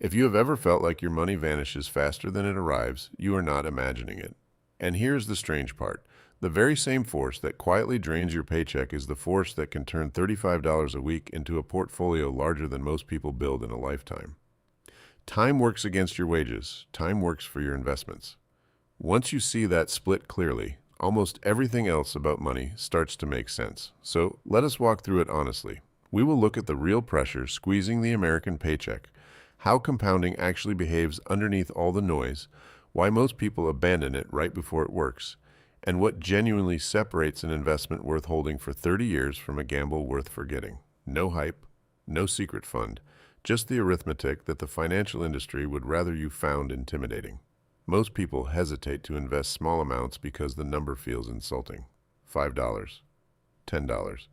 If you have ever felt like your money vanishes faster than it arrives, you are not imagining it. And here's the strange part. The very same force that quietly drains your paycheck is the force that can turn $35 a week into a portfolio larger than most people build in a lifetime. Time works against your wages. Time works for your investments. Once you see that split clearly, almost everything else about money starts to make sense. So let us walk through it honestly. We will look at the real pressure squeezing the American paycheck, how compounding actually behaves underneath all the noise, why most people abandon it right before it works, and what genuinely separates an investment worth holding for 30 years from a gamble worth forgetting. No hype, no secret fund, just the arithmetic that the financial industry would rather you found intimidating. Most people hesitate to invest small amounts because the number feels insulting. $5, $10.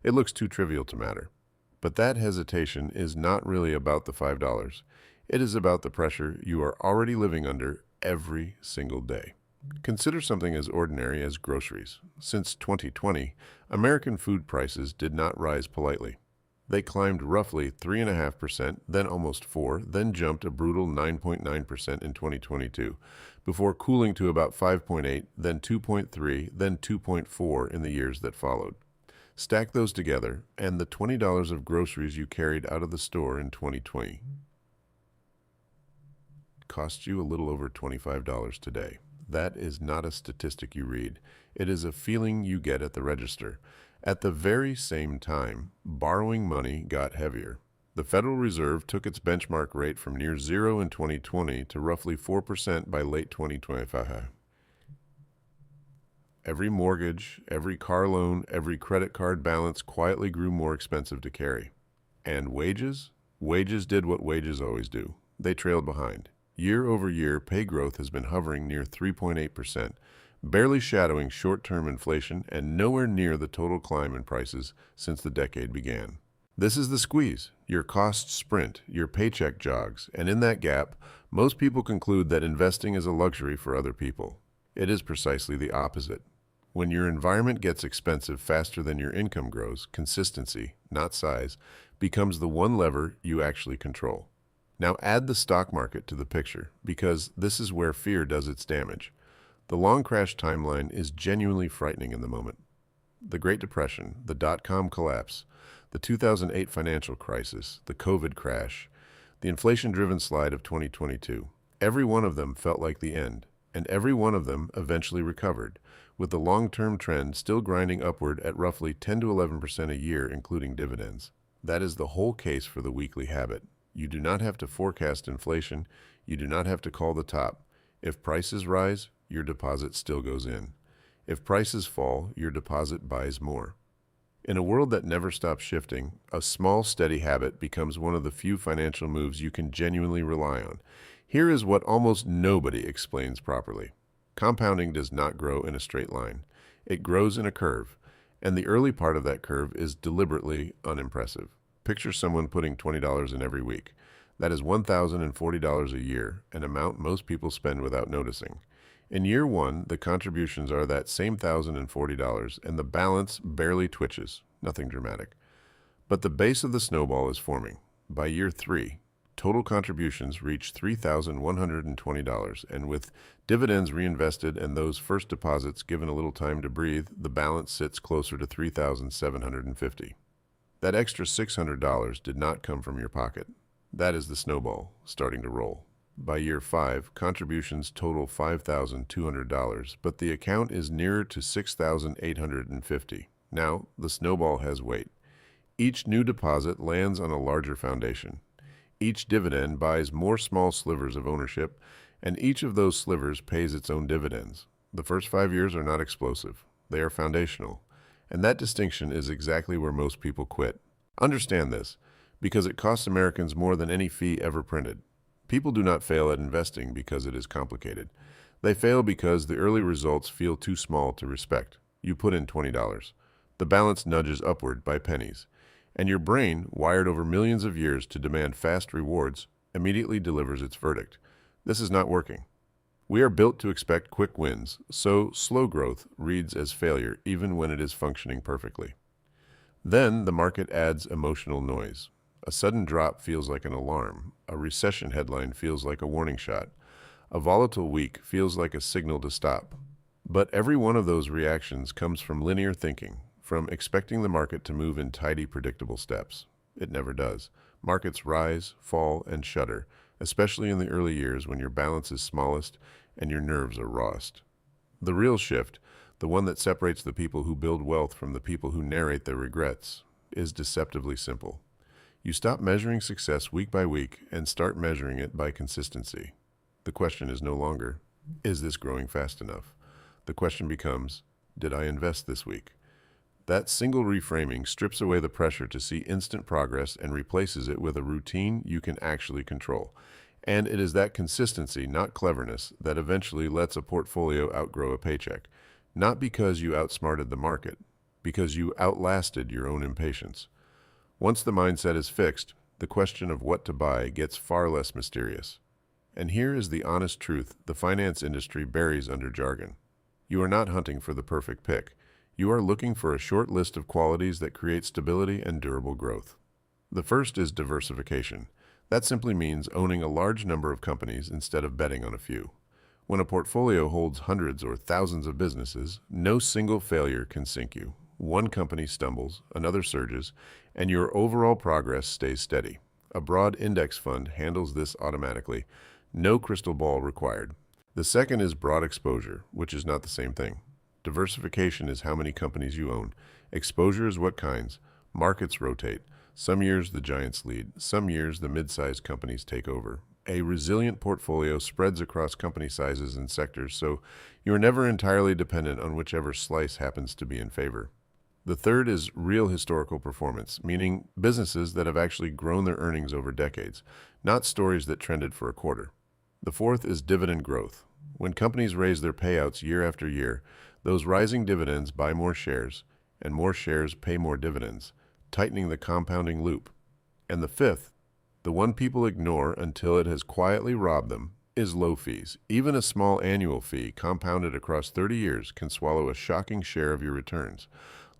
It looks too trivial to matter. But that hesitation is not really about the $5. It is about the pressure you are already living under every single day. Consider something as ordinary as groceries. Since 2020, American food prices did not rise politely. They climbed roughly 3.5%, then almost 4%, then jumped a brutal 9.9% in 2022, before cooling to about 5.8%, then 2.3%, then 2.4% in the years that followed. Stack those together, and the $20 of groceries you carried out of the store in 2020 cost you a little over $25 today. That is not a statistic you read. It is a feeling you get at the register. At the very same time, borrowing money got heavier. The Federal Reserve took its benchmark rate from near zero in 2020 to roughly 4% by late 2025. Every mortgage, every car loan, every credit card balance quietly grew more expensive to carry. And wages? Wages did what wages always do. They trailed behind. Year over year, pay growth has been hovering near 3.8%, barely shadowing short-term inflation and nowhere near the total climb in prices since the decade began. This is the squeeze. Your costs sprint, your paycheck jogs, and in that gap, most people conclude that investing is a luxury for other people. It is precisely the opposite. When your environment gets expensive faster than your income grows, consistency, not size, becomes the one lever you actually control. Now add the stock market to the picture, because this is where fear does its damage. The long crash timeline is genuinely frightening in the moment. The Great Depression, the dot-com collapse, the 2008 financial crisis, the COVID crash, the inflation-driven slide of 2022. Every one of them felt like the end, and every one of them eventually recovered, with the long-term trend still grinding upward at roughly 10 to 11% a year, including dividends. That is the whole case for the weekly habit. You do not have to forecast inflation. You do not have to call the top. If prices rise, your deposit still goes in. If prices fall, your deposit buys more. In a world that never stops shifting, a small, steady habit becomes one of the few financial moves you can genuinely rely on. Here is what almost nobody explains properly. Compounding does not grow in a straight line. It grows in a curve, and the early part of that curve is deliberately unimpressive. Picture someone putting $20 in every week. That is $1,040 a year, an amount most people spend without noticing. In year one, the contributions are that same $1,040, and the balance barely twitches, nothing dramatic. But the base of the snowball is forming. By year three, total contributions reach $3,120, and with dividends reinvested and those first deposits given a little time to breathe, the balance sits closer to $3,750. That extra $600 did not come from your pocket. That is the snowball starting to roll. By year five, contributions total $5,200, but the account is nearer to $6,850. Now, the snowball has weight. Each new deposit lands on a larger foundation. Each dividend buys more small slivers of ownership, and each of those slivers pays its own dividends. The first 5 years are not explosive. They are foundational. And that distinction is exactly where most people quit. Understand this, because it costs Americans more than any fee ever printed. People do not fail at investing because it is complicated. They fail because the early results feel too small to respect. You put in $20. The balance nudges upward by pennies. And your brain, wired over millions of years to demand fast rewards, immediately delivers its verdict. This is not working. We are built to expect quick wins, so slow growth reads as failure even when it is functioning perfectly. Then the market adds emotional noise. A sudden drop feels like an alarm. A recession headline feels like a warning shot. A volatile week feels like a signal to stop. But every one of those reactions comes from linear thinking, from expecting the market to move in tidy, predictable steps. It never does. Markets rise, fall, and shudder, especially in the early years when your balance is smallest and your nerves are rawest. The real shift, the one that separates the people who build wealth from the people who narrate their regrets, is deceptively simple. You stop measuring success week by week and start measuring it by consistency. The question is no longer, is this growing fast enough? The question becomes, did I invest this week? That single reframing strips away the pressure to see instant progress and replaces it with a routine you can actually control. And it is that consistency, not cleverness, that eventually lets a portfolio outgrow a paycheck. Not because you outsmarted the market, because you outlasted your own impatience. Once the mindset is fixed, the question of what to buy gets far less mysterious. And here is the honest truth the finance industry buries under jargon. You are not hunting for the perfect pick. You are looking for a short list of qualities that create stability and durable growth. The first is diversification. That simply means owning a large number of companies instead of betting on a few. When a portfolio holds hundreds or thousands of businesses, no single failure can sink you. One company stumbles, another surges, and your overall progress stays steady. A broad index fund handles this automatically. No crystal ball required. The second is broad exposure, which is not the same thing. Diversification is how many companies you own. Exposure is what kinds. Markets rotate. Some years the giants lead. Some years the mid-sized companies take over. A resilient portfolio spreads across company sizes and sectors, so you are never entirely dependent on whichever slice happens to be in favor. The third is real historical performance, meaning businesses that have actually grown their earnings over decades, not stories that trended for a quarter. The fourth is dividend growth. When companies raise their payouts year after year, those rising dividends buy more shares, and more shares pay more dividends, tightening the compounding loop. And the fifth, the one people ignore until it has quietly robbed them, is low fees. Even a small annual fee compounded across 30 years can swallow a shocking share of your returns.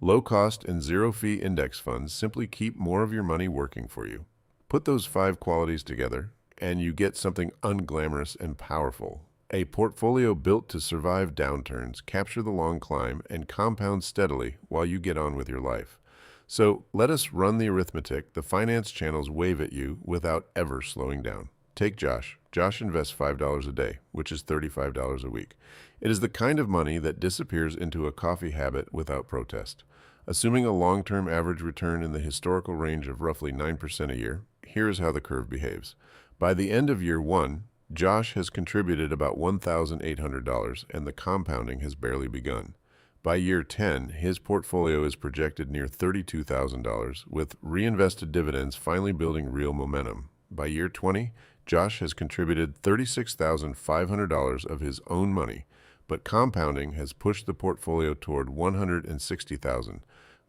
Low-cost and zero-fee index funds simply keep more of your money working for you. Put those 5 qualities together, and you get something unglamorous and powerful. A portfolio built to survive downturns, capture the long climb, and compound steadily while you get on with your life. So let us run the arithmetic the finance channels wave at you without ever slowing down. Take Josh. Josh invests $5 a day, which is $35 a week. It is the kind of money that disappears into a coffee habit without protest. Assuming a long-term average return in the historical range of roughly 9% a year, here is how the curve behaves. By the end of year 1, Josh has contributed about $1,800, and the compounding has barely begun. By year 10, his portfolio is projected near $32,000, with reinvested dividends finally building real momentum. By year 20, Josh has contributed $36,500 of his own money, but compounding has pushed the portfolio toward $160,000,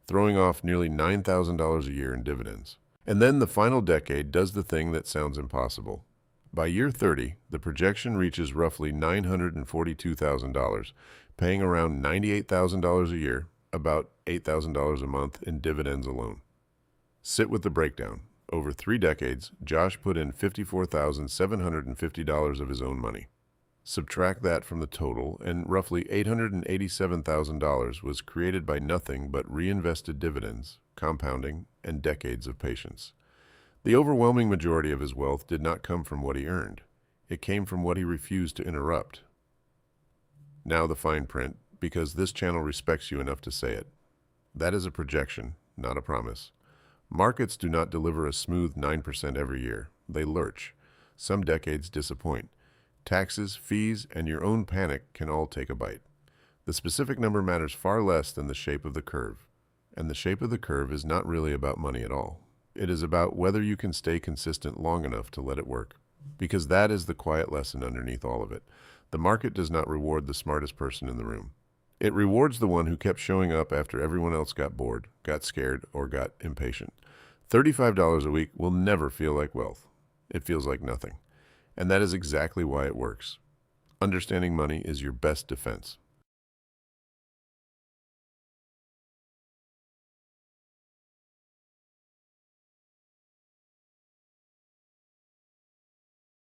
throwing off nearly $9,000 a year in dividends. And then the final decade does the thing that sounds impossible. By year 30, the projection reaches roughly $942,000, paying around $98,000 a year, about $8,000 a month in dividends alone. Sit with the breakdown. Over 3 decades, Josh put in $54,750 of his own money. Subtract that from the total, and roughly $887,000 was created by nothing but reinvested dividends, compounding, and decades of patience. The overwhelming majority of his wealth did not come from what he earned. It came from what he refused to interrupt. Now the fine print, because this channel respects you enough to say it. That is a projection, not a promise. Markets do not deliver a smooth 9% every year. They lurch. Some decades disappoint. Taxes, fees, and your own panic can all take a bite. The specific number matters far less than the shape of the curve. And the shape of the curve is not really about money at all. It is about whether you can stay consistent long enough to let it work. Because that is the quiet lesson underneath all of it. The market does not reward the smartest person in the room. It rewards the one who kept showing up after everyone else got bored, got scared, or got impatient. $35 a week will never feel like wealth. It feels like nothing. And that is exactly why it works. Understanding money is your best defense.